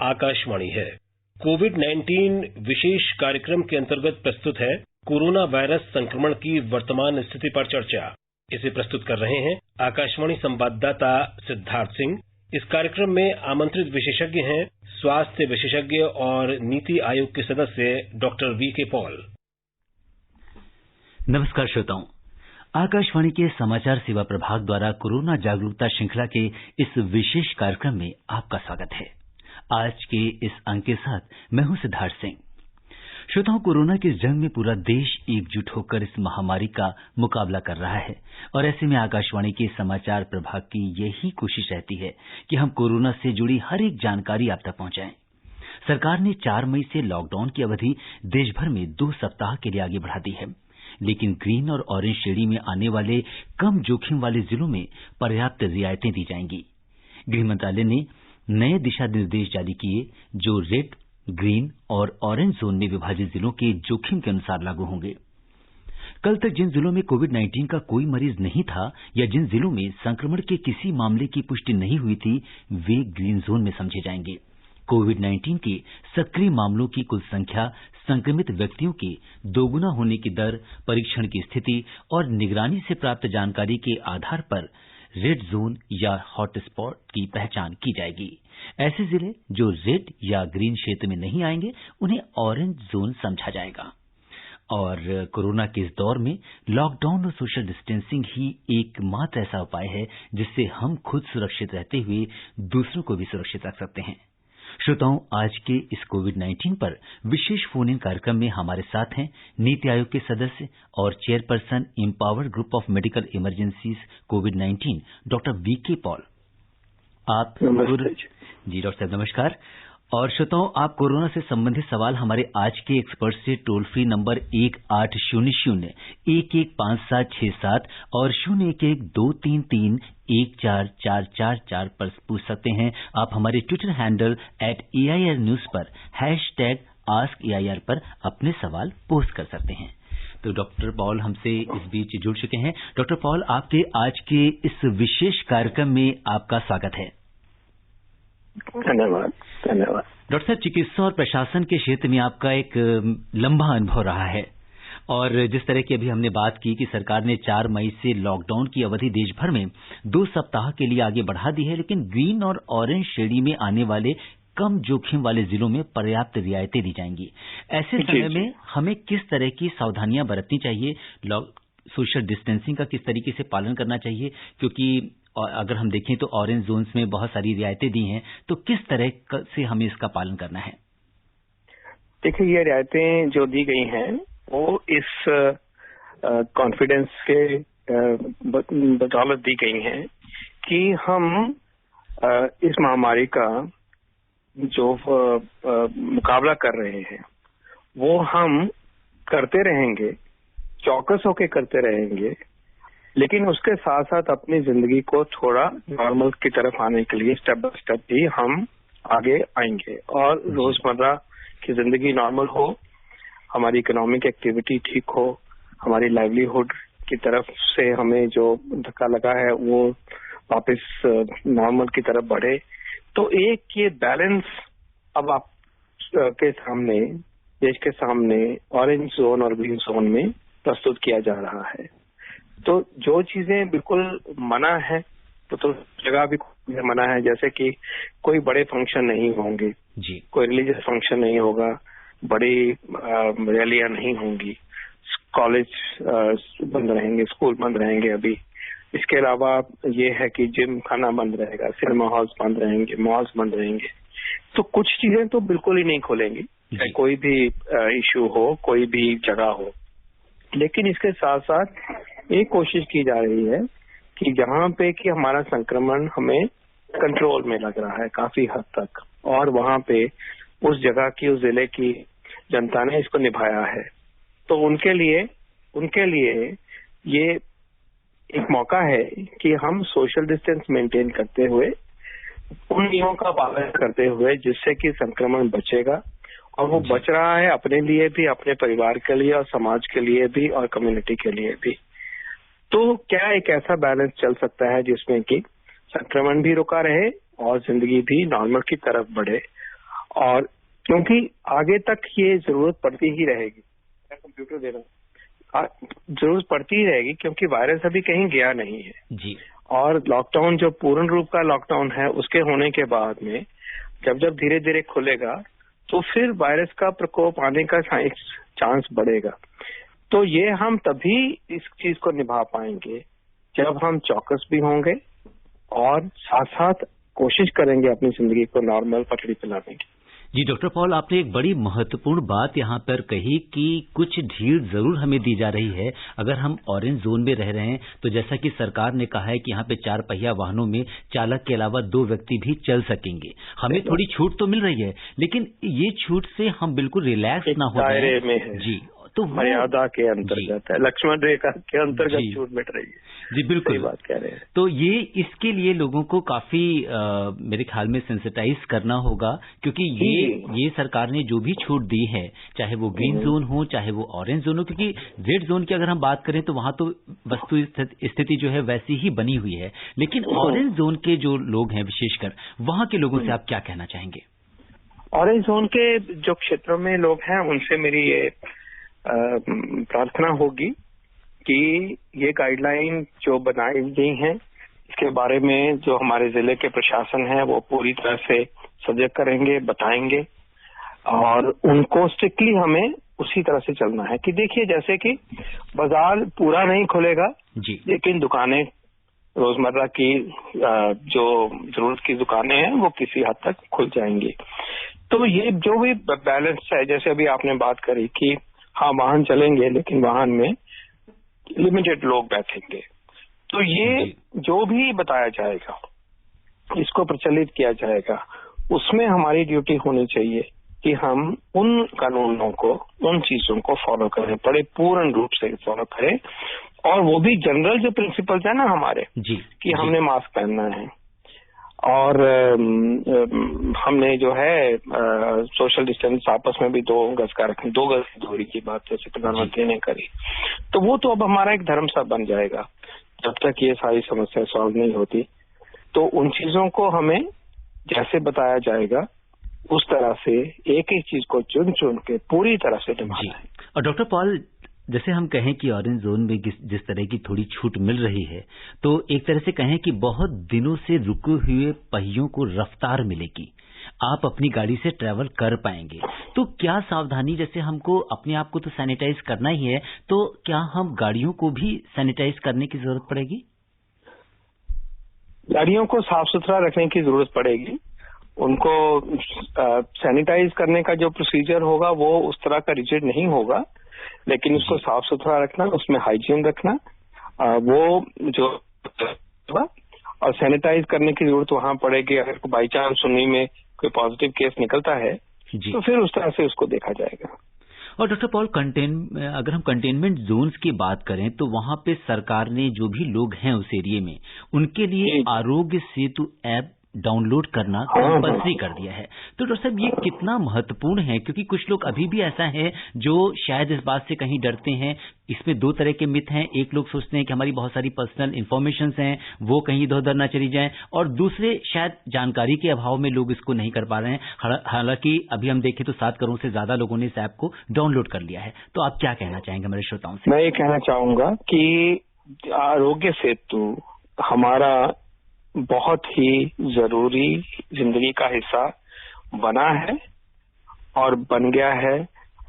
आकाशवाणी है। कोविड-19 विशेष कार्यक्रम के अंतर्गत प्रस्तुत है कोरोना वायरस संक्रमण की वर्तमान स्थिति पर चर्चा। इसे प्रस्तुत कर रहे हैं आकाशवाणी संवाददाता सिद्धार्थ सिंह। इस कार्यक्रम में आमंत्रित विशेषज्ञ हैं स्वास्थ्य विशेषज्ञ और नीति आयोग के सदस्य डॉक्टर वीके पॉल। नमस्कार श्रोताओं, आकाशवाणी के समाचार सेवा प्रभाग द्वारा कोरोना जागरूकता श्रृंखला के इस विशेष कार्यक्रम में आपका स्वागत है। आज के इस अंक के साथ मैं हूं सिद्धार्थ सिंह। श्रोताओं, कोरोना की इस जंग में पूरा देश एकजुट होकर इस महामारी का मुकाबला कर रहा है और ऐसे में आकाशवाणी के समाचार प्रभाग की यही कोशिश रहती है कि हम कोरोना से जुड़ी हर एक जानकारी आप तक पहुंचाएं। सरकार ने 4 मई से लॉकडाउन की अवधि देश भर में 2 सप्ताह के लिए आगे बढ़ा दी है, लेकिन ग्रीन और ऑरेंज श्रेणी में आने वाले कम जोखिम वाले जिलों में पर्याप्त रियायतें दी जाएंगी। गृह मंत्रालय ने नए दिशा निर्देश जारी किए जो रेड, ग्रीन और ऑरेंज जोन में विभाजित जिलों के जोखिम के अनुसार लागू होंगे। कल तक जिन जिलों में कोविड-19 का कोई मरीज नहीं था या जिन जिलों में संक्रमण के किसी मामले की पुष्टि नहीं हुई थी, वे ग्रीन जोन में समझे जाएंगे। कोविड-19 के सक्रिय मामलों की कुल संख्या, संक्रमित व्यक्तियों के दोगुना होने की दर, परीक्षण की स्थिति और निगरानी से प्राप्त जानकारी के आधार पर रेड जोन या हॉटस्पॉट की पहचान की जाएगी। ऐसे जिले जो रेड या ग्रीन क्षेत्र में नहीं आएंगे, उन्हें ऑरेंज जोन समझा जाएगा। और कोरोना के इस दौर में लॉकडाउन और सोशल डिस्टेंसिंग ही एकमात्र ऐसा उपाय है जिससे हम खुद सुरक्षित रहते हुए दूसरों को भी सुरक्षित रख सकते हैं। श्रोताओं, आज के इस कोविड-19 पर विशेष फोन इन कार्यक्रम में हमारे साथ हैं नीति आयोग के सदस्य और chairperson empowered group of medical emergencies कोविड-19 डॉक्टर वीके पॉल। आप जी डॉक्टर साहब नमस्कार। और श्रोताओं, आप कोरोना से संबंधित सवाल हमारे आज के एक्सपर्ट से टोल फ्री नंबर 1800-115767 और 0112331444 पर पूछ सकते हैं। आप हमारे ट्विटर हैंडल @AIR News पर #AskAIR पर अपने सवाल पोस्ट कर सकते हैं। तो डॉक्टर पॉल हमसे इस बीच जुड़ चुके हैं। डॉक्टर पॉल, आपके आज के इस विशेष कार्यक्रम में आपका स्वागत है। धन्यवाद। डॉक्टर साहब, चिकित्सा और प्रशासन के क्षेत्र में आपका एक लंबा अनुभव रहा है और जिस तरह की अभी हमने बात की कि सरकार ने 4 मई से लॉकडाउन की अवधि देश भर में 2 सप्ताह के लिए आगे बढ़ा दी है, लेकिन ग्रीन और ऑरेंज श्रेणी में आने वाले कम जोखिम वाले जिलों में पर्याप्त रियायतें दी जाएंगी। ऐसे समय में हमें किस तरह की सावधानियां बरतनी चाहिए? सोशल डिस्टेंसिंग का किस तरीके से पालन करना चाहिए? क्योंकि अगर हम देखें तो ऑरेंज जोन्स में बहुत सारी रियायतें दी हैं, तो किस तरह से हमें इसका पालन करना है? देखिए, ये रियायतें जो दी गई हैं वो इस कॉन्फिडेंस के बदौलत दी गई हैं कि हम इस महामारी का जो मुकाबला कर रहे हैं वो हम करते रहेंगे, चौकस होकर करते रहेंगे, लेकिन उसके साथ साथ अपनी जिंदगी को थोड़ा नॉर्मल की तरफ आने के लिए स्टेप बाय स्टेप भी हम आगे आएंगे और रोजमर्रा की जिंदगी नॉर्मल हो, हमारी इकोनॉमिक एक्टिविटी ठीक हो, हमारी लाइवलीहुड की तरफ से हमें जो धक्का लगा है वो वापस नॉर्मल की तरफ बढ़े। तो एक ये बैलेंस अब आप के सामने, देश के सामने ऑरेंज जोन और ग्रीन जोन में प्रस्तुत किया जा रहा है। तो जो चीजें बिल्कुल मना है तो जगह भी मना है, जैसे कि कोई बड़े फंक्शन नहीं होंगे जी, कोई रिलीजियस फंक्शन नहीं होगा, बड़ी रैलियां नहीं होंगी, कॉलेज बंद रहेंगे, स्कूल बंद रहेंगे अभी। इसके अलावा ये है कि जिम खाना बंद रहेगा, सिनेमा हॉल्स बंद रहेंगे, मॉल्स बंद रहेंगे। तो कुछ चीजें तो बिल्कुल ही नहीं खोलेंगी, चाहे कोई भी इश्यू हो, कोई भी जगह हो। लेकिन इसके साथ साथ एक कोशिश की जा रही है कि जहां पे कि हमारा संक्रमण हमें कंट्रोल में लग रहा है काफी हद तक, और वहां पे उस जगह की, उस जिले की जनता ने इसको निभाया है, तो उनके लिए ये एक मौका है कि हम सोशल डिस्टेंस मेंटेन करते हुए, उन नियमों का पालन करते हुए, जिससे कि संक्रमण बचेगा और वो बच रहा है अपने लिए भी, अपने परिवार के लिए और समाज के लिए भी और कम्युनिटी के लिए भी। तो क्या एक ऐसा बैलेंस चल सकता है जिसमें कि संक्रमण भी रुका रहे और जिंदगी भी नॉर्मल की तरफ बढ़े। और क्योंकि आगे तक ये जरूरत पड़ती ही रहेगी, मैं कंप्यूटर दे रहा हूँ, जरूरत पड़ती ही रहेगी क्योंकि वायरस अभी कहीं गया नहीं है जी। और लॉकडाउन जो पूर्ण रूप का लॉकडाउन है उसके होने के बाद में जब धीरे धीरे खुलेगा तो फिर वायरस का प्रकोप आने का चांस बढ़ेगा। तो ये हम तभी इस चीज को निभा पाएंगे जब हम चौकस भी होंगे और साथ साथ कोशिश करेंगे अपनी जिंदगी को नॉर्मल पटरी पे लाने की। जी डॉक्टर पॉल, आपने एक बड़ी महत्वपूर्ण बात यहाँ पर कही कि कुछ ढील जरूर हमें दी जा रही है अगर हम ऑरेंज जोन में रह रहे हैं। तो जैसा कि सरकार ने कहा है कि यहाँ पे 4 पहिया वाहनों में चालक के अलावा 2 व्यक्ति भी चल सकेंगे। हमें थोड़ी छूट तो मिल रही है, लेकिन ये छूट से हम बिल्कुल रिलैक्स ना हो जाए। जी, तो मर्यादा के अंतर्गत है, लक्ष्मण रेखा के अंतर्गत छूट मिल रही है। जी बिल्कुल, सही बात कह रहे हैं। तो ये इसके लिए लोगों को काफी मेरे ख्याल में सेंसिटाइज करना होगा, क्योंकि ये सरकार ने जो भी छूट दी है, चाहे वो ग्रीन जोन हो चाहे वो ऑरेंज जोन हो, क्योंकि रेड जोन की अगर हम बात करें तो वहां तो वस्तु स्थिति जो है वैसी ही बनी हुई है, लेकिन ऑरेंज जोन के जो लोग हैं विशेषकर वहां के लोगों से आप क्या कहना चाहेंगे? ऑरेंज जोन के जो क्षेत्रों में लोग हैं उनसे मेरी ये प्रार्थना होगी कि ये गाइडलाइन जो बनाई गई हैं इसके बारे में जो हमारे जिले के प्रशासन है वो पूरी तरह से सजग करेंगे, बताएंगे और उनको स्ट्रिक्टली हमें उसी तरह से चलना है। कि देखिए जैसे कि बाजार पूरा नहीं खुलेगा जी, लेकिन दुकानें रोजमर्रा की जो जरूरत की दुकानें हैं वो किसी हद तक खुल जाएंगी। तो ये जो भी बैलेंस है, जैसे अभी आपने बात करी कि हाँ वाहन चलेंगे लेकिन वाहन में लिमिटेड लोग बैठेंगे, तो ये जो भी बताया जाएगा इसको प्रचलित किया जाएगा, उसमें हमारी ड्यूटी होनी चाहिए कि हम उन कानूनों को, उन चीजों को फॉलो करें, बड़े पूर्ण रूप से फॉलो करें। और वो भी जनरल जो प्रिंसिपल्स है ना हमारे कि हमने मास्क पहनना है और हमने जो है सोशल डिस्टेंस आपस में भी 2 गज का रखें, 2 गज की दूरी की बात जैसे प्रधानमंत्री ने करी, तो वो तो अब हमारा एक धर्म सा बन जाएगा जब तक ये सारी समस्या सॉल्व नहीं होती। तो उन चीजों को हमें जैसे बताया जाएगा उस तरह से एक एक चीज को चुन चुन के पूरी तरह से निभाना है। और डॉक्टर पॉल, जैसे हम कहें कि ऑरेंज जोन में जिस तरह की थोड़ी छूट मिल रही है, तो एक तरह से कहें कि बहुत दिनों से रुके हुए पहियों को रफ्तार मिलेगी, आप अपनी गाड़ी से ट्रैवल कर पाएंगे। तो क्या सावधानी, जैसे हमको अपने आप को तो सैनिटाइज करना ही है, तो क्या हम गाड़ियों को भी सैनिटाइज करने की जरूरत पड़ेगी? गाड़ियों को साफ सुथरा रखने की जरूरत पड़ेगी। उनको सैनिटाइज करने का जो प्रोसीजर होगा वो उस तरह का रिजिड नहीं होगा, लेकिन उसको साफ सुथरा रखना, उसमें हाइजीन रखना, वो जो और सैनिटाइज करने की जरूरत वहां पड़ेगी। अगर बाई चांस सुन्नी में कोई पॉजिटिव केस निकलता है तो फिर उस तरह से उसको देखा जाएगा। और डॉक्टर पॉल, अगर हम कंटेनमेंट जोन्स की बात करें तो वहां पे सरकार ने जो भी लोग हैं उस एरिया में उनके लिए आरोग्य सेतु ऐप डाउनलोड करना कंपल्सरी कर दिया है। तो डॉक्टर साहब ये कितना महत्वपूर्ण है, क्योंकि कुछ लोग अभी भी ऐसा है जो शायद इस बात से कहीं डरते हैं। इसमें 2 तरह के मिथ हैं, एक लोग सोचते हैं कि हमारी बहुत सारी पर्सनल इन्फॉर्मेशन हैं वो कहीं इधर उधर ना चली जाएं, और दूसरे शायद जानकारी के अभाव में लोग इसको नहीं कर पा रहे हैं। हालांकि अभी हम देखें तो 7 करोड़ से ज्यादा लोगों ने इस ऐप को डाउनलोड कर लिया है। तो आप क्या कहना चाहेंगे हमारे श्रोताओं से? मैं ये कहना चाहूंगा कि आरोग्य सेतु हमारा बहुत ही जरूरी जिंदगी का हिस्सा बना है और बन गया है,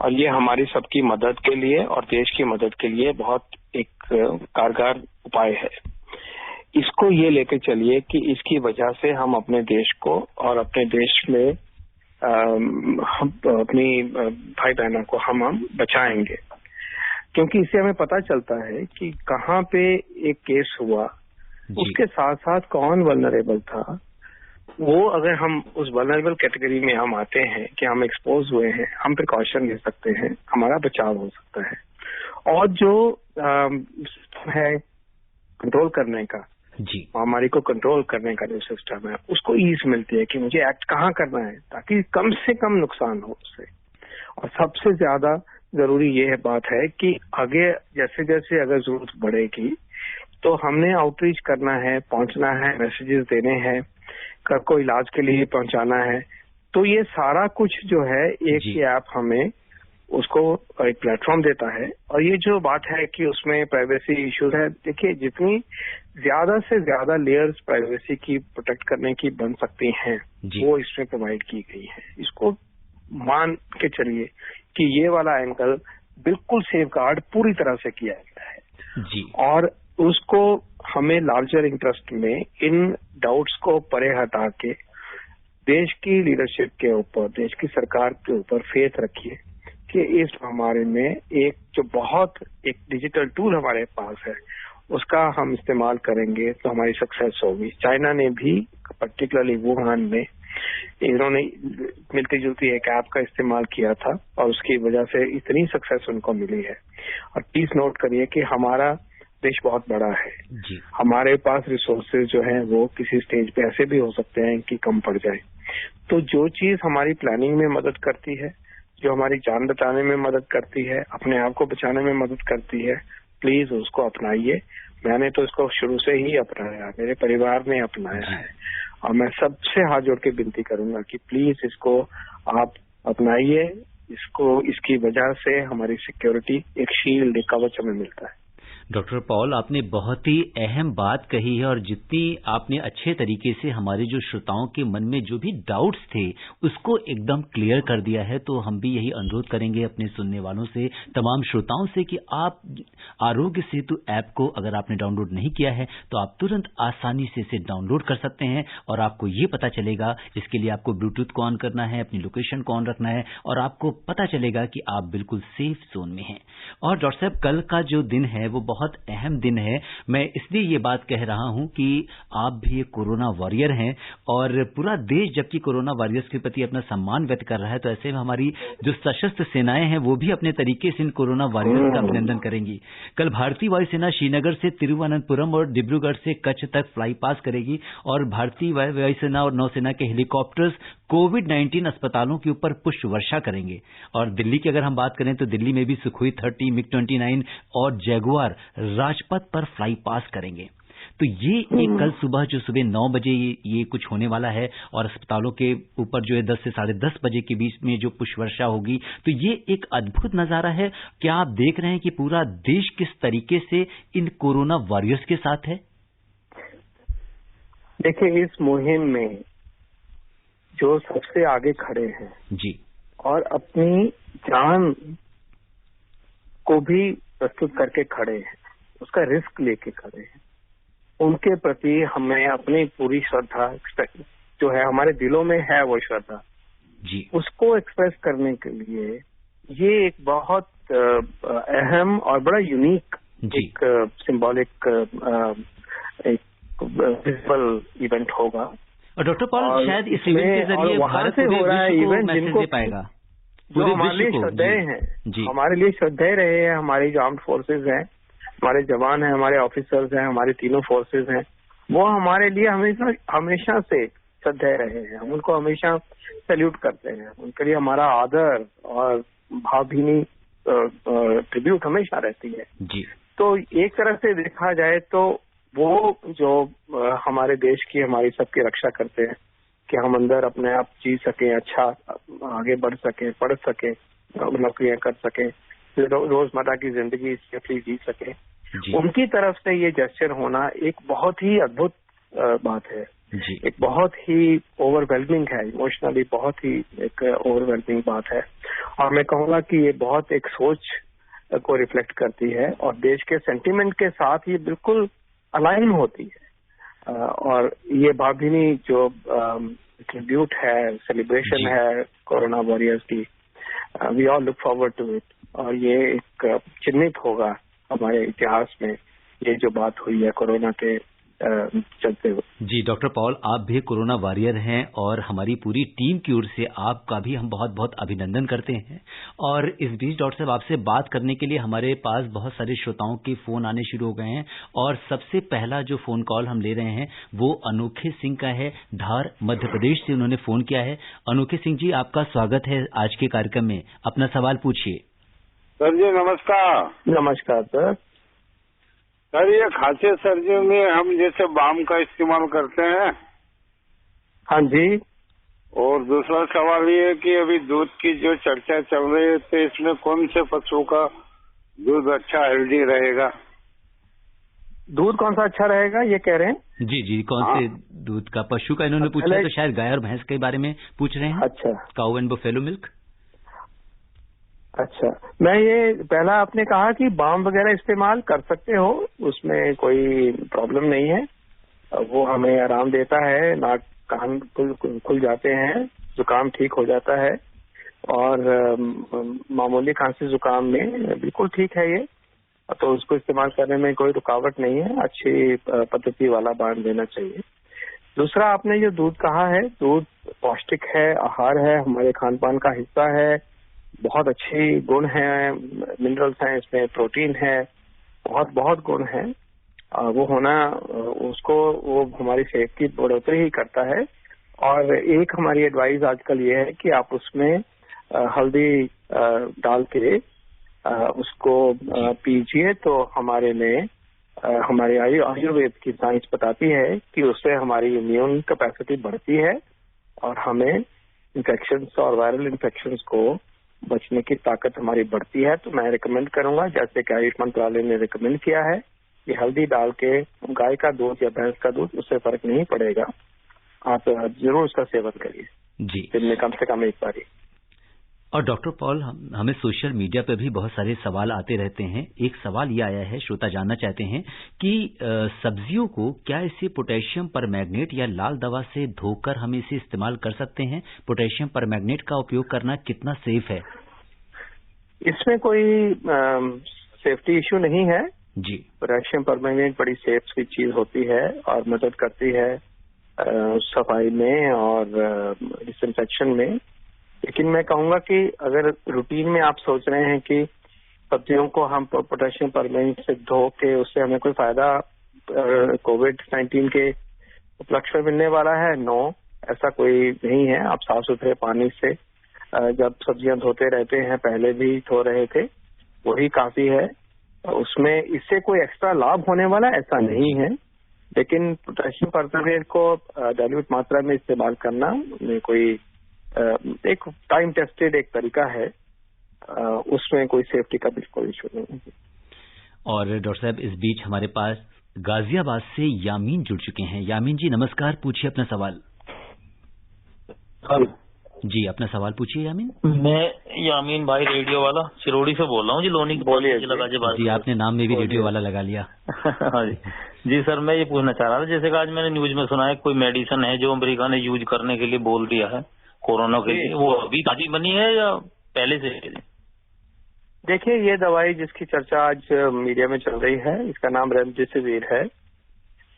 और ये हमारी सबकी मदद के लिए और देश की मदद के लिए बहुत एक कारगर उपाय है। इसको ये लेके चलिए कि इसकी वजह से हम अपने देश को और अपने देश में अपनी भाई बहनों को हम बचाएंगे, क्योंकि इससे हमें पता चलता है कि कहाँ पे एक केस हुआ, उसके साथ साथ कौन वल्नरेबल था। वो अगर हम उस वल्नरेबल कैटेगरी में हम आते हैं कि हम एक्सपोज हुए हैं, हम प्रिकॉशन ले सकते हैं, हमारा बचाव हो सकता है। और जो सिस्टम है कंट्रोल करने का, महामारी को कंट्रोल करने का जो सिस्टम है, उसको ईज मिलती है कि मुझे एक्ट कहाँ करना है ताकि कम से कम नुकसान हो उससे। और सबसे ज्यादा जरूरी ये बात है कि आगे जैसे जैसे अगर जरूरत बढ़ेगी तो हमने आउटरीच करना है, पहुंचना है, मैसेजेस देने हैं, को इलाज के लिए पहुंचाना है, तो ये सारा कुछ जो है एक ही ऐप हमें उसको एक प्लेटफॉर्म देता है। और ये जो बात है कि उसमें प्राइवेसी इश्यूज है, देखिए जितनी ज्यादा से ज्यादा लेयर्स प्राइवेसी की प्रोटेक्ट करने की बन सकती हैं वो इसमें प्रोवाइड की गई है। इसको मान के चलिए कि ये वाला एंगल बिल्कुल सेफगार्ड पूरी तरह से किया गया है जी। और उसको हमें लार्जर इंटरेस्ट में इन डाउट्स को परे हटा के देश की लीडरशिप के ऊपर, देश की सरकार के ऊपर फेथ रखिए कि इस महामारी में एक जो बहुत एक डिजिटल टूल हमारे पास है उसका हम इस्तेमाल करेंगे तो हमारी सक्सेस होगी। चाइना ने भी पर्टिकुलरली वुहान में इन्होंने मिलती जुलती एक ऐप का इस्तेमाल किया था और उसकी वजह से इतनी सक्सेस उनको मिली है। और प्लीज नोट करिए कि हमारा देश बहुत बड़ा है जी। हमारे पास रिसोर्सेज जो हैं वो किसी स्टेज पे ऐसे भी हो सकते हैं कि कम पड़ जाए। तो जो चीज हमारी प्लानिंग में मदद करती है, जो हमारी जान बचाने में मदद करती है, अपने आप को बचाने में मदद करती है, प्लीज उसको अपनाइए। मैंने तो इसको शुरू से ही अपनाया, मेरे परिवार ने अपनाया है और मैं सबसे हाथ जोड़ के विनती करूंगा कि प्लीज इसको आप अपनाइए। इसको इसकी वजह से हमारी सिक्योरिटी एक शील्ड, एक कवच हमें मिलता है। डॉक्टर पॉल, आपने बहुत ही अहम बात कही है और जितनी आपने अच्छे तरीके से हमारे जो श्रोताओं के मन में जो भी डाउट्स थे उसको एकदम क्लियर कर दिया है। तो हम भी यही अनुरोध करेंगे अपने सुनने वालों से, तमाम श्रोताओं से कि आप आरोग्य सेतु ऐप को अगर आपने डाउनलोड नहीं किया है तो आप तुरंत आसानी से इसे डाउनलोड कर सकते हैं और आपको ये पता चलेगा, इसके लिए आपको ब्लूटूथ को ऑन करना है, अपनी लोकेशन को ऑन रखना है और आपको पता चलेगा कि आप बिल्कुल सेफ जोन में हैं। और डॉक्टर साहब, कल का जो दिन है वो बहुत अहम दिन है। मैं इसलिए ये बात कह रहा हूं कि आप भी एक कोरोना वॉरियर हैं और पूरा देश जबकि कोरोना वॉरियर्स के प्रति अपना सम्मान व्यक्त कर रहा है, तो ऐसे में हमारी जो सशस्त्र सेनाएं हैं वो भी अपने तरीके से इन कोरोना वॉरियर्स का अभिनंदन करेंगी। कल भारतीय वायुसेना श्रीनगर से तिरुवनंतपुरम और डिब्रूगढ़ से कच्छ तक फ्लाई पास करेगी और भारतीय वायुसेना और नौसेना के हेलीकॉप्टर्स कोविड-19 अस्पतालों के ऊपर पुष्प वर्षा करेंगे। और दिल्ली की अगर हम बात करें तो दिल्ली में भी सुखोई 30, मिग-29 और जैगुआर राजपथ पर फ्लाई पास करेंगे। तो ये एक कल सुबह जो सुबह 9 बजे ये कुछ होने वाला है और अस्पतालों के ऊपर जो है 10 से 10:30 बजे के बीच में जो पुष्प वर्षा होगी, तो ये एक अद्भुत नजारा है। क्या आप देख रहे हैं कि पूरा देश किस तरीके से इन कोरोना वॉरियर्स के साथ है? देखिए, इस मुहिम में जो सबसे आगे खड़े हैं जी और अपनी जान को भी प्रस्तुत करके खड़े हैं, उसका रिस्क लेके खड़े हैं, उनके प्रति हमें अपनी पूरी श्रद्धा जो है हमारे दिलों में है वो श्रद्धा जी उसको एक्सप्रेस करने के लिए ये एक बहुत अहम और बड़ा यूनिक एक सिंबॉलिक एक विजुअल इवेंट होगा। और डॉक्टर पॉल, शायद इस इवेंट के जरिए भारत से हो रहा है इवेंट जिनको पाएगा जो हमारे लिए श्रद्धेय हैं, हमारे लिए श्रद्धेय रहे हैं। हमारी जो आर्म्ड फोर्सेज हैं, हमारे जवान हैं, हमारे ऑफिसर्स हैं, हमारी तीनों फोर्सेज हैं, वो हमारे लिए हमेशा से श्रद्धेय रहे हैं। हम उनको हमेशा सैल्यूट करते हैं, उनके लिए हमारा आदर और भावभीनी ट्रिब्यूट हमेशा रहती है जी। तो एक तरह से देखा जाए तो वो जो हमारे देश की, हमारी सबकी रक्षा करते हैं कि हम अंदर अपने आप जी सकें, अच्छा आगे बढ़ सकें, पढ़ सकें, नौकरियां कर सकें, रोजमर्रा की जिंदगी सेफली जी सकें, उनकी तरफ से ये जेस्चर होना एक बहुत ही अद्भुत बात है जी। एक बहुत ही ओवरवेलमिंग है, इमोशनली बहुत ही एक ओवरवेलमिंग बात है। और मैं कहूँगा कि ये बहुत एक सोच को रिफ्लेक्ट करती है और देश के सेंटिमेंट के साथ ये बिल्कुल अलाइन होती है। और ये भावभीनी जो ट्रिब्यूट है, सेलिब्रेशन है कोरोना वॉरियर्स की, we all look forward to it. और ये एक चिन्हित होगा हमारे इतिहास में ये जो बात हुई है कोरोना के चलते हुए। जी डॉक्टर पॉल, आप भी कोरोना वॉरियर हैं और हमारी पूरी टीम की ओर से आपका भी हम बहुत बहुत अभिनंदन करते हैं। और इस बीच डॉक्टर साहब, आपसे बात करने के लिए हमारे पास बहुत सारे श्रोताओं के फोन आने शुरू हो गए हैं और सबसे पहला जो फोन कॉल हम ले रहे हैं वो अनोखे सिंह का है। धार मध्य प्रदेश से उन्होंने फोन किया है। अनोखे सिंह जी, आपका स्वागत है आज के कार्यक्रम में। अपना सवाल पूछिए। सर जी नमस्कार। नमस्कार सर। सर, ये खांसी सर्दियों में हम जैसे बाम का इस्तेमाल करते हैं, हाँ जी, और दूसरा सवाल ये है कि अभी दूध की जो चर्चा चल रही है, तो इसमें कौन से पशु का दूध अच्छा हेल्दी रहेगा? दूध कौन सा अच्छा रहेगा ये कह रहे हैं? जी जी, कौन से दूध का? पशु का इन्होंने पूछा है, तो शायद गाय और भैंस के बारे में पूछ रहे हैं। अच्छा, काऊ एंड बफेलो मिल्क। अच्छा, मैं ये पहला आपने कहा कि बाम वगैरह इस्तेमाल कर सकते हो, उसमें कोई प्रॉब्लम नहीं है, वो हमें आराम देता है, नाक कान खुल जाते हैं, जुकाम ठीक हो जाता है, और मामूली खांसी जुकाम में बिल्कुल ठीक है ये, तो उसको इस्तेमाल करने में कोई रुकावट नहीं है, अच्छी पद्धति वाला बांध देना चाहिए। दूसरा, आपने जो दूध कहा है, दूध पौष्टिक है, आहार है, हमारे खान पान का हिस्सा है, बहुत अच्छे गुण हैं, मिनरल्स हैं इसमें, प्रोटीन है, बहुत बहुत गुण हैं, वो होना उसको वो हमारी सेहत की बढ़ोतरी ही करता है। और एक हमारी एडवाइस आजकल ये है कि आप उसमें हल्दी डाल के उसको पीजिए, तो हमारे में हमारे आयुर्वेद की साइंस बताती है कि उससे हमारी इम्यून कैपेसिटी बढ़ती है और हमें इन्फेक्शंस और वायरल इन्फेक्शंस को बचने की ताकत हमारी बढ़ती है। तो मैं रिकमेंड करूंगा, जैसे कि आयुष मंत्रालय ने रिकमेंड किया है, कि हल्दी डाल के गाय का दूध या भैंस का दूध, उससे फर्क नहीं पड़ेगा, आप जरूर उसका सेवन करिए जी, दिन में कम से कम एक बार। और डॉक्टर पॉल, हमें सोशल मीडिया पे भी बहुत सारे सवाल आते रहते हैं। एक सवाल ये आया है, श्रोता जानना चाहते हैं कि सब्जियों को क्या इसे पोटेशियम परमैंगनेट या लाल दवा से धोकर हम इसे इस्तेमाल कर सकते हैं? पोटेशियम परमैंगनेट का उपयोग करना कितना सेफ है? इसमें कोई सेफ्टी इश्यू नहीं है जी। पोटेशियम परमैंगनेट बड़ी सेफ की चीज होती है और मदद करती है सफाई में और डिसइंफेक्शन में। लेकिन मैं कहूंगा कि अगर रूटीन में आप सोच रहे हैं कि सब्जियों को हम पोटेशियम परमैंगनेट से धो के उससे हमें कोई फायदा कोविड-19 के उपलक्ष्य में मिलने वाला है, नो, ऐसा कोई नहीं है। आप साफ सुथरे पानी से जब सब्जियां धोते रहते हैं, पहले भी धो रहे थे, वही काफी है। उसमें इससे कोई एक्स्ट्रा लाभ होने वाला ऐसा नहीं है, लेकिन पोटेशियम परमैंगनेट को डाइल्यूट मात्रा में इस्तेमाल करना में कोई एक टाइम टेस्टेड एक तरीका है, उसमें कोई सेफ्टी का बिल्कुल इशू नहीं है। और डॉक्टर साहब, इस बीच हमारे पास गाजियाबाद से यामीन जुड़ चुके हैं। यामीन जी नमस्कार, पूछिए अपना सवाल। जी, अपना सवाल पूछिए यामीन। मैं यामीन भाई रेडियो वाला सिरोड़ी से बोल रहा हूँ जी, लोनी की बोलिए जी, आपने नाम में भी रेडियो वाला लगा लिया। हाँ जी सर, मैं ये पूछना चाह रहा था, जैसे कि आज मैंने न्यूज में सुना है कोई मेडिसिन है जो अमेरिका ने यूज करने के लिए बोल दिया है कोरोना के लिए, वो अभी ताजी बनी है या पहले से? देखिए, ये दवाई जिसकी चर्चा आज मीडिया में चल रही है, इसका नाम रेमडेसिविर है।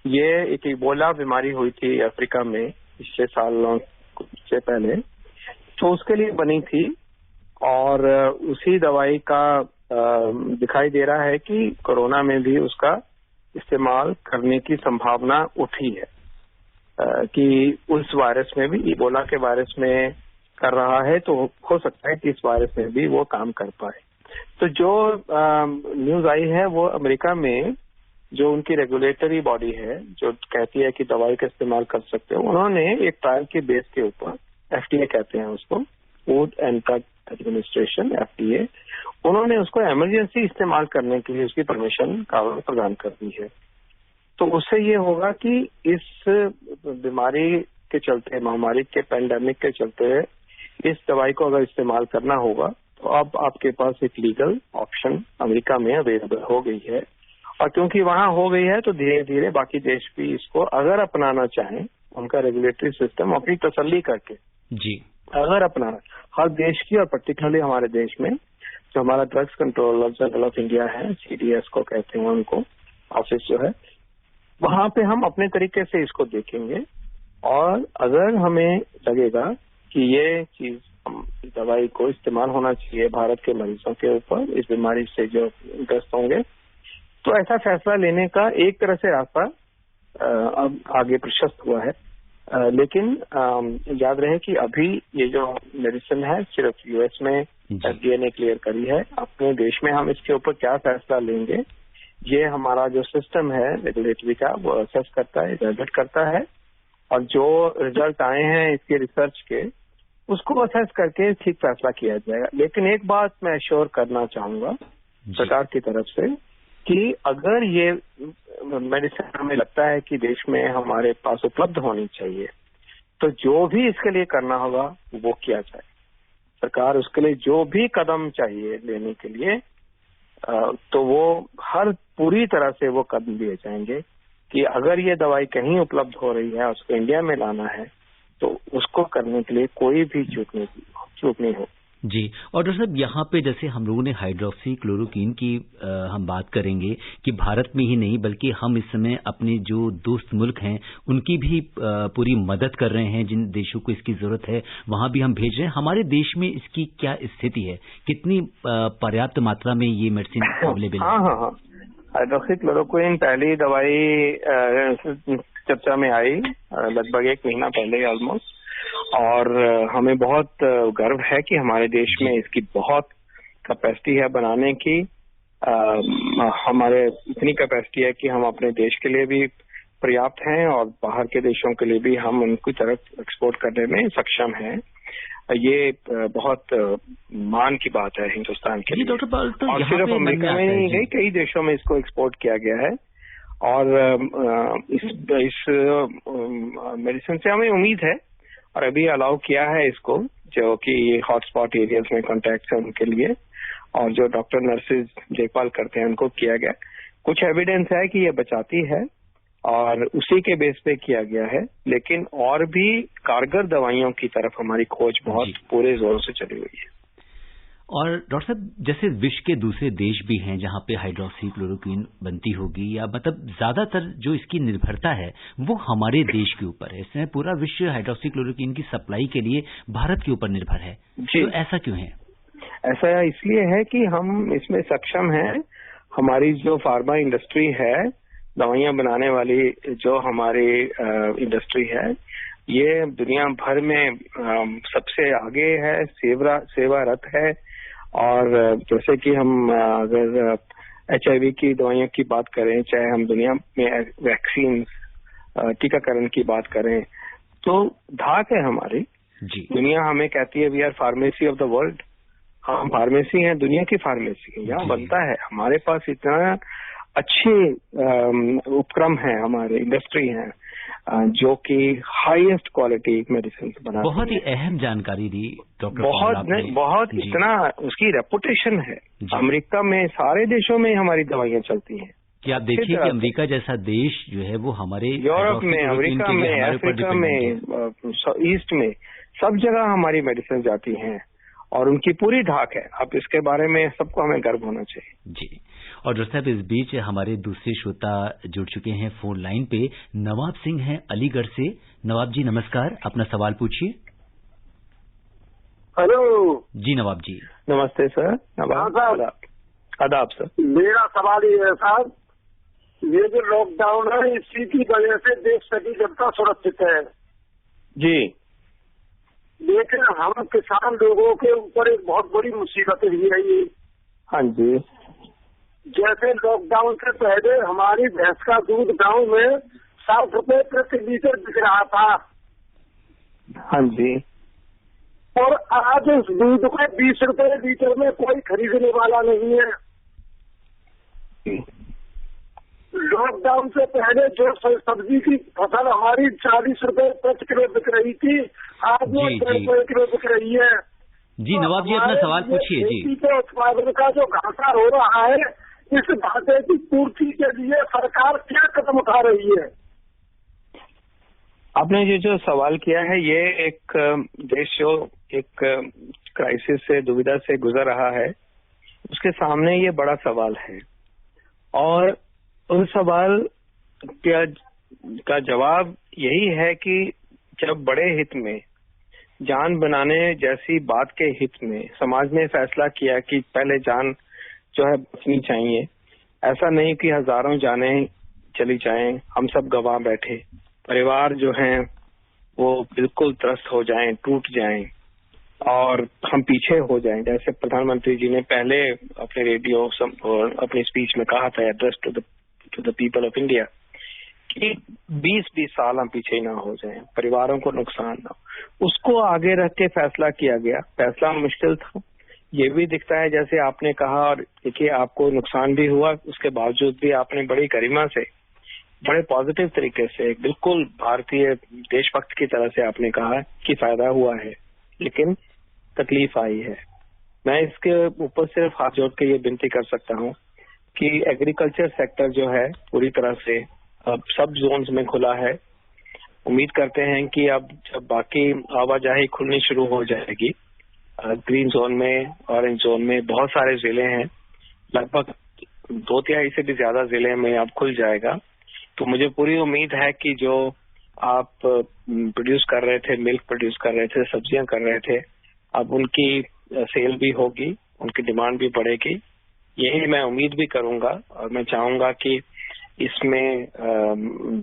ये एक इबोला बीमारी हुई थी अफ्रीका में पिछले सालों से पहले, तो उसके लिए बनी थी, और उसी दवाई का दिखाई दे रहा है कि कोरोना में भी उसका इस्तेमाल करने की संभावना उठी है, कि उस वायरस में भी, इबोला के वायरस में कर रहा है, तो हो सकता है कि इस वायरस में भी वो काम कर पाए। तो जो न्यूज आई है वो अमेरिका में जो उनकी रेगुलेटरी बॉडी है जो कहती है कि दवाई का इस्तेमाल कर सकते हो, उन्होंने एक ट्रायल के बेस के ऊपर, FDA कहते हैं उसको, food and drug administration, FDA, उन्होंने उसको इमरजेंसी इस्तेमाल करने के लिए उसकी परमिशन प्रदान कर दी है। तो उससे ये होगा कि इस बीमारी के चलते, महामारी के पैंडेमिक के चलते, इस दवाई को अगर इस्तेमाल करना होगा तो अब आपके पास एक लीगल ऑप्शन अमेरिका में अवेलेबल हो गई है, और क्योंकि वहां हो गई है तो धीरे धीरे बाकी देश भी इसको अगर अपनाना चाहें, उनका रेगुलेटरी सिस्टम अपनी तसल्ली करके जी अगर अपनाना, हर देश की और पर्टिकुलरली हमारे देश में जो हमारा drugs controller general of India है, CDS को कहते हैं उनको, ऑफिस जो है, वहां पे हम अपने तरीके से इसको देखेंगे, और अगर हमें लगेगा कि ये चीज दवाई को इस्तेमाल होना चाहिए भारत के मरीजों के ऊपर इस बीमारी से जो ग्रस्त होंगे, तो ऐसा फैसला लेने का एक तरह से रास्ता अब आगे प्रशस्त हुआ है। लेकिन याद रहे कि अभी ये जो मेडिसिन है सिर्फ US में FDA ने क्लियर करी है। अपने देश में हम इसके ऊपर क्या फैसला लेंगे, ये हमारा जो सिस्टम है रेगुलेटरी का, वो असेस करता है, इवैल्यूएट करता है, और जो रिजल्ट आए हैं इसके रिसर्च के, उसको असेस करके ठीक फैसला किया जाएगा। लेकिन एक बात मैं श्योर करना चाहूंगा सरकार की तरफ से कि अगर ये मेडिसिन हमें लगता है कि देश में हमारे पास उपलब्ध होनी चाहिए, तो जो भी इसके लिए करना होगा वो किया जाए। सरकार उसके लिए जो भी कदम चाहिए लेने के लिए, तो वो हर पूरी तरह से वो कदम लिए जाएंगे कि अगर ये दवाई कहीं उपलब्ध हो रही है, उसको इंडिया में लाना है, तो उसको करने के लिए कोई भी चूक नहीं हो। जी। और डॉक्टर साहब, यहाँ पे जैसे हम लोगों ने हाइड्रोक्सी क्लोरोक्वीन की हम बात करेंगे कि भारत में ही नहीं बल्कि हम इस समय अपने जो दोस्त मुल्क हैं उनकी भी पूरी मदद कर रहे हैं। जिन देशों को इसकी जरूरत है वहां भी हम भेज रहे हैं। हमारे देश में इसकी क्या स्थिति है, कितनी पर्याप्त मात्रा में ये मेडिसिन अवेलेबल है? हाँ, हाइड्रोक्सी क्लोरोक्वीन पहली दवाई चर्चा में आई लगभग 1 महीना पहले ऑलमोस्ट, और हमें बहुत गर्व है कि हमारे देश में इसकी बहुत कैपेसिटी है बनाने की। हमारे इतनी कैपेसिटी है कि हम अपने देश के लिए भी पर्याप्त हैं और बाहर के देशों के लिए भी हम उनकी तरफ एक्सपोर्ट करने में सक्षम हैं। ये बहुत मान की बात है हिंदुस्तान के लिए। डॉक्टर पाल, तो और सिर्फ अमेरिका में नहीं गई, कई देशों में इसको एक्सपोर्ट किया गया है। और इस मेडिसिन से हमें उम्मीद है, और अभी अलाउ किया है इसको, जो कि हॉटस्पॉट एरियाज में कॉन्टैक्ट है उनके लिए, और जो डॉक्टर नर्सेज देखभाल करते हैं उनको किया गया। कुछ एविडेंस है कि ये बचाती है और उसी के बेस पे किया गया है, लेकिन और भी कारगर दवाइयों की तरफ हमारी खोज बहुत पूरे जोर से चली हुई है। और डॉक्टर साहब, जैसे विश्व के दूसरे देश भी हैं जहां पे हाइड्रोक्सी क्लोरोक्वीन बनती होगी, या मतलब ज्यादातर जो इसकी निर्भरता है वो हमारे देश के ऊपर है। इसमें पूरा विश्व हाइड्रोक्सी क्लोरोक्वीन की सप्लाई के लिए भारत के ऊपर निर्भर है, तो ऐसा क्यों है? ऐसा इसलिए है कि हम इसमें सक्षम हैं। हमारी जो फार्मा इंडस्ट्री है, दवाइयां बनाने वाली जो हमारी इंडस्ट्री है, ये दुनिया भर में सबसे आगे है, सेवारत है। और जैसे कि हम अगर HIV की दवाइयों की बात करें, चाहे हम दुनिया में वैक्सीन टीकाकरण की बात करें, तो धाक है हमारी। दुनिया हमें कहती है we are pharmacy of the world. हम फार्मेसी हैं, दुनिया की फार्मेसी यहाँ बनता है। हमारे पास इतना अच्छे उपक्रम है, हमारे इंडस्ट्री है जो कि हाईएस्ट क्वालिटी मेडिसिन बनाती है। बहुत ही अहम जानकारी दी डॉक्टर। बहुत इतना उसकी रेपुटेशन है। अमेरिका में, सारे देशों में हमारी दवाइयां चलती हैं। कि आप देखिए कि अमेरिका जैसा देश जो है वो हमारे यूरोप में, अमेरिका में, अफ्रीका में, ईस्ट में, सब जगह हमारी मेडिसिन जाती हैं और उनकी पूरी धाक है। अब इसके बारे में सबको हमें गर्व होना चाहिए। जी। और डॉक्टर साहब, इस बीच हमारे दूसरे श्रोता जुड़ चुके हैं फोन लाइन पे। नवाब सिंह हैं अलीगढ़ से। नवाब जी नमस्कार, अपना सवाल पूछिए। हेलो जी नवाब जी। नमस्ते सर। आदाब सर। मेरा सवाल ये है साहब, ये जो लॉकडाउन है इसी की वजह से देश की जनता सुरक्षित है जी, लेकिन हम किसान लोगों के ऊपर एक बहुत बड़ी मुसीबत हुई है ये। हाँ जी। जैसे लॉकडाउन से पहले हमारी भैंस का दूध गांव में 60 रुपए प्रति लीटर बिक रहा था। हाँ जी। और आज उस दूध को 20 रुपए लीटर में कोई खरीदने वाला नहीं है। लॉकडाउन से पहले जो सब्जी की फसल हमारी 40 रुपए प्रति किलो बिक रही थी, आज वो 100 रुपए किलो बिक रही है। जी नवाब जी, अपना सवाल पूछिए। जी, खेती के उत्पादन का जो घाटा हो रहा है, इस घाटे की पूर्ति के लिए सरकार क्या कदम उठा रही है? आपने ये जो सवाल किया है, ये एक देश जो एक क्राइसिस से, दुविधा से गुजर रहा है, उसके सामने ये बड़ा सवाल है। और उन सवाल का जवाब यही है कि जब बड़े हित में, जान बनाने जैसी बात के हित में समाज ने फैसला किया कि पहले जान जो है बचनी चाहिए, ऐसा नहीं कि हजारों जानें चली जाएं, हम सब गंवा बैठे, परिवार जो हैं वो बिल्कुल त्रस्त हो जाएं, टूट जाएं और हम पीछे हो जाएं। जैसे प्रधानमंत्री जी ने पहले अपने रेडियो और अपनी स्पीच में कहा था, address to the people of India, कि 20-20 साल हम पीछे ना हो जाएं, परिवारों को नुकसान ना हो, उसको आगे रख के फैसला किया गया। फैसला मुश्किल था, ये भी दिखता है जैसे आपने कहा, और देखिए आपको नुकसान भी हुआ, उसके बावजूद भी आपने बड़ी गरिमा से, बड़े पॉजिटिव तरीके से, बिल्कुल भारतीय देशभक्त की तरह से आपने कहा कि फायदा हुआ है, लेकिन तकलीफ आई है। मैं इसके ऊपर सिर्फ हाथ जोड़ के ये विनती कर सकता हूँ कि एग्रीकल्चर सेक्टर जो है पूरी तरह से अब सब जोन्स में खुला है। उम्मीद करते हैं कि अब जब बाकी आवाजाही खुलनी शुरू हो जाएगी, ग्रीन जोन में, ऑरेंज जोन में बहुत सारे जिले हैं, लगभग 2/3 से भी ज्यादा जिले में अब खुल जाएगा। तो मुझे पूरी उम्मीद है कि जो आप प्रोड्यूस कर रहे थे, मिल्क प्रोड्यूस कर रहे थे, सब्जियां कर रहे थे, अब उनकी सेल भी होगी, उनकी डिमांड भी बढ़ेगी। यही मैं उम्मीद भी करूंगा, और मैं चाहूंगा कि इसमें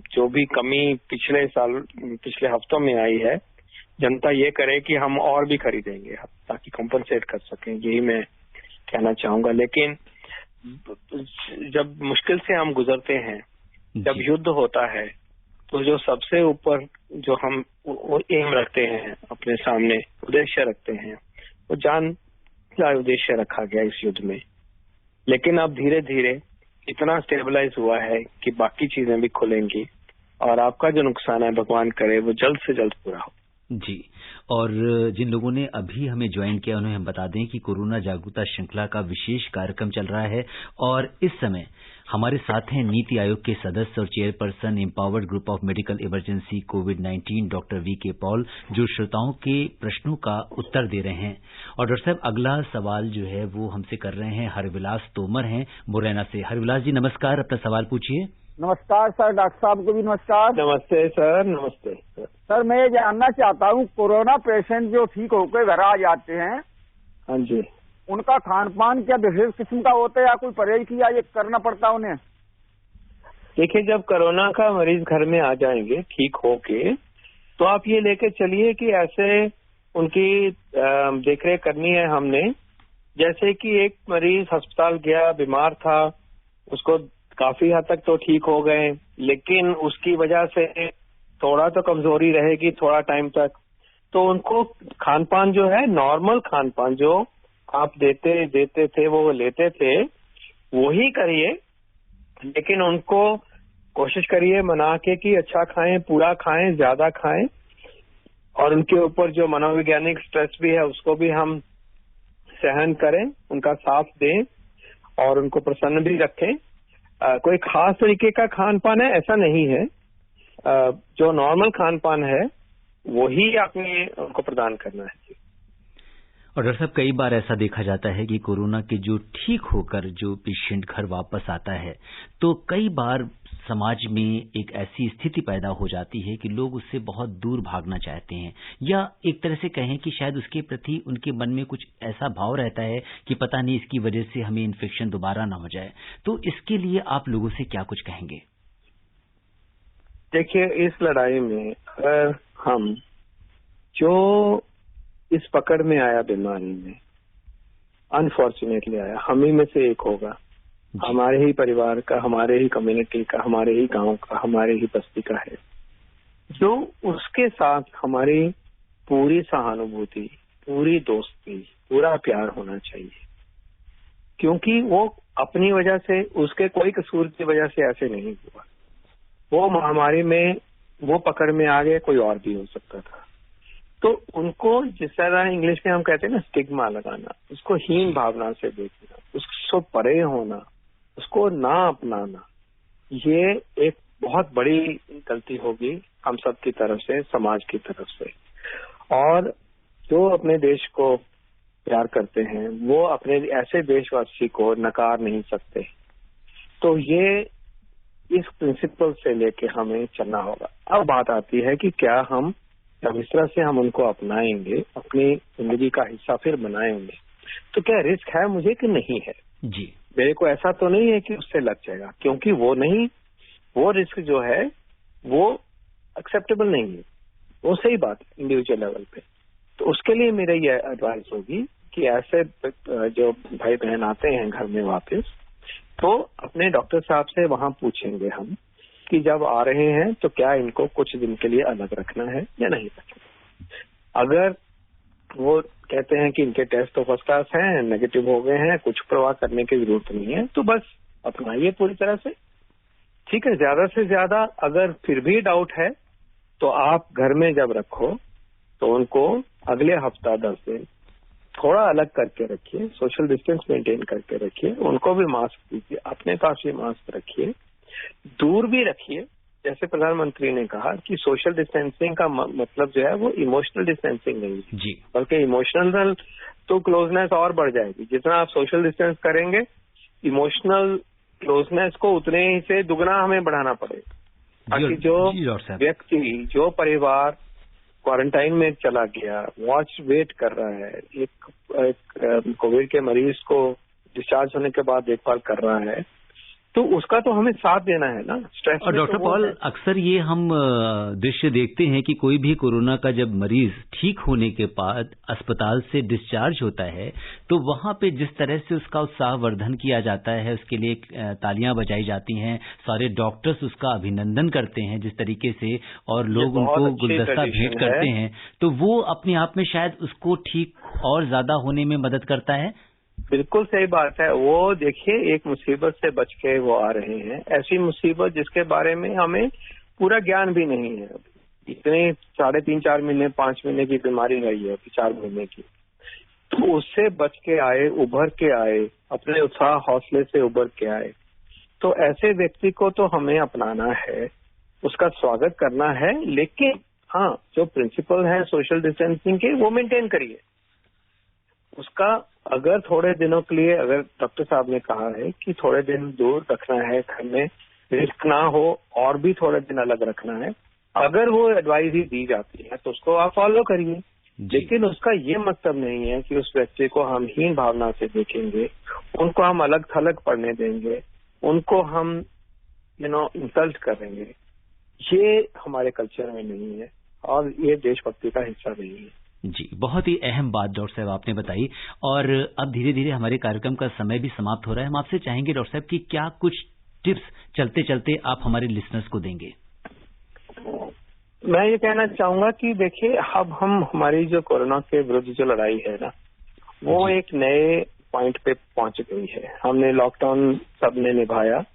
जो भी कमी पिछले हफ्तों में आई है, जनता ये करे कि हम और भी खरीदेंगे ताकि कंपनसेट कर सकें, यही मैं कहना चाहूंगा। लेकिन जब मुश्किल से हम गुजरते हैं, जब युद्ध होता है, तो जो सबसे ऊपर जो हम एम रखते हैं, अपने सामने उद्देश्य रखते हैं, वो जान का उद्देश्य रखा गया इस युद्ध में। लेकिन अब धीरे धीरे इतना स्टेबलाइज हुआ है कि बाकी चीजें भी खुलेंगी, और आपका जो नुकसान है भगवान करे वो जल्द से जल्द पूरा हो। जी, और जिन लोगों ने अभी हमें ज्वाइन किया उन्हें हम बता दें कि कोरोना जागरूकता श्रृंखला का विशेष कार्यक्रम चल रहा है, और इस समय हमारे साथ हैं नीति आयोग के सदस्य और chairperson empowered group of medical emergency covid doctor VK. Paul, जो श्रोताओं के प्रश्नों का उत्तर दे रहे हैं। और डॉक्टर साहब, अगला सवाल जो है वो हमसे कर रहे हैं हरविलास तोमर हैं मुरैना से। हरविलास जी नमस्कार, अपना सवाल पूछिए। नमस्कार सर, डॉक्टर साहब को भी नमस्कार। नमस्ते सर। नमस्ते सर, मैं ये जानना चाहता हूँ, कोरोना पेशेंट जो ठीक होकर घर आ जाते हैं, हाँ जी, उनका खान पान क्या विशेष किस्म का होता है या कोई परहेज किया ये करना पड़ता उन्हें? देखिए, जब कोरोना का मरीज घर में आ जाएंगे ठीक होके, तो आप ये लेके चलिए कि ऐसे उनकी देखरेख करनी है हमने। जैसे कि एक मरीज अस्पताल गया, बीमार था, उसको काफी हद तक तो ठीक हो गए, लेकिन उसकी वजह से थोड़ा तो कमजोरी रहेगी थोड़ा टाइम तक। तो उनको खान पान जो है, नॉर्मल खान पान जो आप देते थे, वो लेते थे, वही करिए, लेकिन उनको कोशिश करिए मना के कि अच्छा खाएं, पूरा खाएं, ज्यादा खाएं, और उनके ऊपर जो मनोवैज्ञानिक स्ट्रेस भी है उसको भी हम सहन करें, उनका साथ दें और उनको प्रसन्न भी रखें। कोई खास तरीके का खान पान है ऐसा नहीं है, जो नॉर्मल खान पान है वही आपने उनको प्रदान करना है। और डॉक्टर साहब, कई बार ऐसा देखा जाता है कि कोरोना के जो ठीक होकर जो पेशेंट घर वापस आता है, तो कई बार समाज में एक ऐसी स्थिति पैदा हो जाती है कि लोग उससे बहुत दूर भागना चाहते हैं, या एक तरह से कहें कि शायद उसके प्रति उनके मन में कुछ ऐसा भाव रहता है कि पता नहीं इसकी वजह से हमें इन्फेक्शन दोबारा ना हो जाए। तो इसके लिए आप लोगों से क्या कुछ कहेंगे? देखिए, इस लड़ाई में अगर हम जो इस पकड़ में आया, बीमारी में अनफॉर्चुनेटली आया, हम ही में से एक होगा, हमारे ही परिवार का, हमारे ही कम्युनिटी का, हमारे ही गांव का, हमारे ही बस्ती का है, जो उसके साथ हमारी पूरी सहानुभूति, पूरी दोस्ती, पूरा प्यार होना चाहिए, क्योंकि वो अपनी वजह से, उसके कोई कसूर की वजह से ऐसे नहीं हुआ। वो महामारी में वो पकड़ में आ गए, कोई और भी हो सकता था। तो उनको जिस तरह इंग्लिश में हम कहते हैं ना, स्टिग्मा लगाना, उसको हीन भावना से देखना, उससे परे होना, उसको ना अपनाना, ये एक बहुत बड़ी गलती होगी हम सब की तरफ से, समाज की तरफ से। और जो अपने देश को प्यार करते हैं वो अपने ऐसे देशवासी को नकार नहीं सकते। तो ये इस प्रिंसिपल से लेके हमें चलना होगा। अब बात आती है कि क्या हम जब इस तरह से हम उनको अपनाएंगे, अपनी जिंदगी का हिस्सा फिर बनाएंगे, तो क्या रिस्क है मुझे कि नहीं है? जी, मेरे को ऐसा तो नहीं है कि उससे लग जाएगा, क्योंकि वो नहीं, वो रिस्क जो है वो एक्सेप्टेबल नहीं है, वो सही बात है इंडिविजुअल लेवल पे। तो उसके लिए मेरा ये एडवाइस होगी कि ऐसे जो भाई बहन आते हैं घर में वापस, तो अपने डॉक्टर साहब से वहां पूछेंगे हम कि जब आ रहे हैं तो क्या इनको कुछ दिन के लिए अलग रखना है या नहीं रखना। अगर वो कहते हैं कि इनके टेस्ट तो फर्स्ट क्लास हैं, नेगेटिव हो गए हैं, कुछ परवाह करने की जरूरत नहीं है, तो बस अपनाइए पूरी तरह से, ठीक है। ज्यादा से ज्यादा अगर फिर भी डाउट है तो आप घर में जब रखो तो उनको अगले हफ्ता 10 दिन थोड़ा अलग करके रखिए, सोशल डिस्टेंस मेंटेन करके रखिए, उनको भी मास्क दीजिए, अपने पास भी मास्क रखिए, दूर भी रखिए। जैसे प्रधानमंत्री ने कहा कि सोशल डिस्टेंसिंग का मतलब जो है वो इमोशनल डिस्टेंसिंग नहीं है जी, बल्कि इमोशनल तो क्लोजनेस और बढ़ जाएगी। जितना आप सोशल डिस्टेंस करेंगे, इमोशनल क्लोजनेस को उतने ही से दुगना हमें बढ़ाना पड़ेगा, ताकि जो व्यक्ति, जो परिवार क्वारंटाइन में चला गया, वॉच वेट कर रहा है, एक कोविड के मरीज को डिस्चार्ज होने के बाद देखभाल कर रहा है, तो उसका तो हमें साथ देना है ना। स्ट्रेस और डॉक्टर पॉल, अक्सर ये हम दृश्य देखते हैं कि कोई भी कोरोना का जब मरीज ठीक होने के बाद अस्पताल से डिस्चार्ज होता है तो वहां पे जिस तरह से उसका उत्साहवर्धन किया जाता है, उसके लिए तालियां बजाई जाती हैं, सारे डॉक्टर्स उसका अभिनंदन करते हैं जिस तरीके से, और लोग उनको गुलदस्ता भेंट करते हैं, तो वो अपने आप में शायद उसको ठीक और ज्यादा होने में मदद करता है। बिल्कुल सही बात है। वो देखिए, एक मुसीबत से बच के वो आ रहे हैं, ऐसी मुसीबत जिसके बारे में हमें पूरा ज्ञान भी नहीं है। इतने 3.5-4 महीने 5 महीने की बीमारी रही है, 4 महीने की, तो उससे बच के आए, उभर के आए, अपने उत्साह हौसले से उभर के आए, तो ऐसे व्यक्ति को तो हमें अपनाना है, उसका स्वागत करना है। लेकिन हाँ, जो प्रिंसिपल है सोशल डिस्टेंसिंग के, वो मेंटेन करिए। उसका अगर थोड़े दिनों के लिए, अगर डॉक्टर साहब ने कहा है कि थोड़े दिन दूर रखना है, घर में रिस्क ना हो, और भी थोड़े दिन अलग रखना है, अगर वो एडवाइस ही दी जाती है तो उसको आप फॉलो करिए। लेकिन उसका ये मतलब नहीं है कि उस व्यक्ति को हम हीन भावना से देखेंगे, उनको हम अलग थलग पढ़ने देंगे, उनको हम इंसल्ट करेंगे। ये हमारे कल्चर में नहीं है और ये देशभक्ति का हिस्सा नहीं है। जी, बहुत ही अहम बात डॉक्टर साहब आपने बताई। और अब धीरे धीरे हमारे कार्यक्रम का समय भी समाप्त हो रहा है। हम आपसे चाहेंगे डॉक्टर साहब कि क्या कुछ टिप्स चलते चलते आप हमारे लिसनर्स को देंगे। मैं ये कहना चाहूंगा कि देखिए, अब हम हमारी जो कोरोना के विरुद्ध जो लड़ाई है ना, वो एक नए पॉइंट पे पहुंच गई है। हमने लॉकडाउन सबने निभाया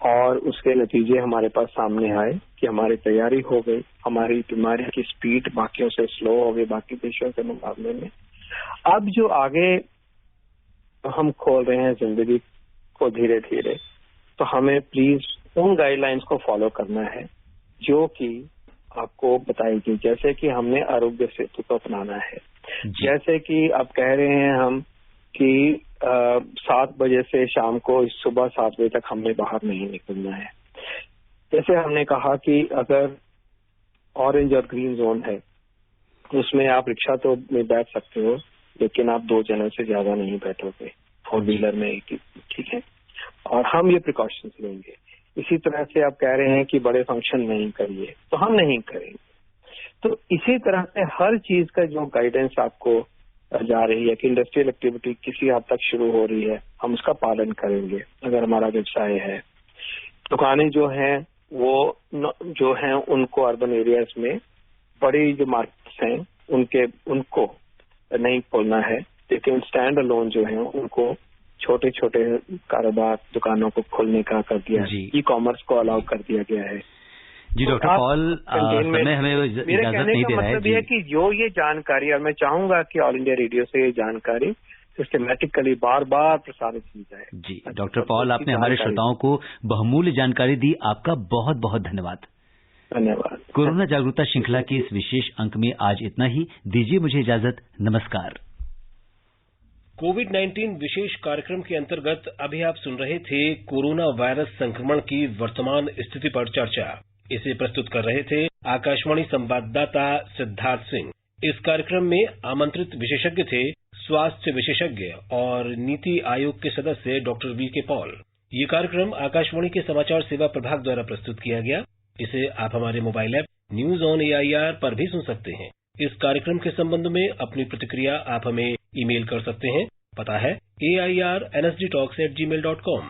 और उसके नतीजे हमारे पास सामने आए कि हमारी तैयारी हो गई, हमारी बीमारी की स्पीड बाकियों से स्लो हो गई, बाकी देशों के मुकाबले में। अब जो आगे हम खोल रहे हैं जिंदगी को धीरे धीरे, तो हमें प्लीज उन गाइडलाइंस को फॉलो करना है जो कि आपको बताई गई। जैसे कि हमने आरोग्य सेतु को अपनाना है, जैसे कि अब कह रहे हैं हम कि 7 बजे से शाम को सुबह 7 बजे तक हमने बाहर नहीं निकलना है। जैसे हमने कहा कि अगर ऑरेंज और ग्रीन जोन है, उसमें आप रिक्शा तो में बैठ सकते हो, लेकिन आप 2 जनों से ज्यादा नहीं बैठोगे 4 व्हीलर में, ठीक है। और हम ये प्रिकॉशंस लेंगे। इसी तरह से आप कह रहे हैं कि बड़े फंक्शन नहीं करिए, तो हम नहीं करेंगे। तो इसी तरह से हर चीज का जो गाइडेंस आपको जा रही है कि इंडस्ट्रियल एक्टिविटी किसी हद तक शुरू हो रही है, हम उसका पालन करेंगे। अगर हमारा व्यवसाय है, दुकानें जो हैं वो जो हैं उनको अर्बन एरियाज में, बड़ी जो मार्केट्स हैं उनको नहीं खोलना है, लेकिन स्टैंड अलोन जो है उनको छोटे छोटे कारोबार दुकानों को खोलने का कर दिया है। ई कॉमर्स को अलाउ कर दिया गया है। जी डॉक्टर पॉल, समय हमें इजाजत नहीं दे रहा है। मतलब ये है कि जो ये जानकारी, और मैं चाहूंगा कि ऑल इंडिया रेडियो से ये जानकारी सिस्टमेटिकली बार बार प्रसारित की जाए। जी डॉक्टर पॉल, आपने हमारे श्रोताओं को बहुमूल्य जानकारी दी, आपका बहुत बहुत धन्यवाद। धन्यवाद। कोरोना जागरूकता श्रृंखला के इस विशेष अंक में आज इतना ही। दीजिए मुझे इजाजत, नमस्कार। कोविड-19 विशेष कार्यक्रम के अंतर्गत अभी आप सुन रहे थे कोरोना वायरस संक्रमण की वर्तमान स्थिति पर चर्चा। इसे प्रस्तुत कर रहे थे आकाशवाणी संवाददाता सिद्धार्थ सिंह। इस कार्यक्रम में आमंत्रित विशेषज्ञ थे स्वास्थ्य विशेषज्ञ और नीति आयोग के सदस्य डॉक्टर वी के पॉल। ये कार्यक्रम आकाशवाणी के समाचार सेवा प्रभाग द्वारा प्रस्तुत किया गया। इसे आप हमारे mobile app news on AIR पर भी सुन सकते हैं। इस कार्यक्रम के संबंध में अपनी प्रतिक्रिया आप हमें ईमेल कर सकते हैं। पता है AIR@NSDTalks@gmail.com।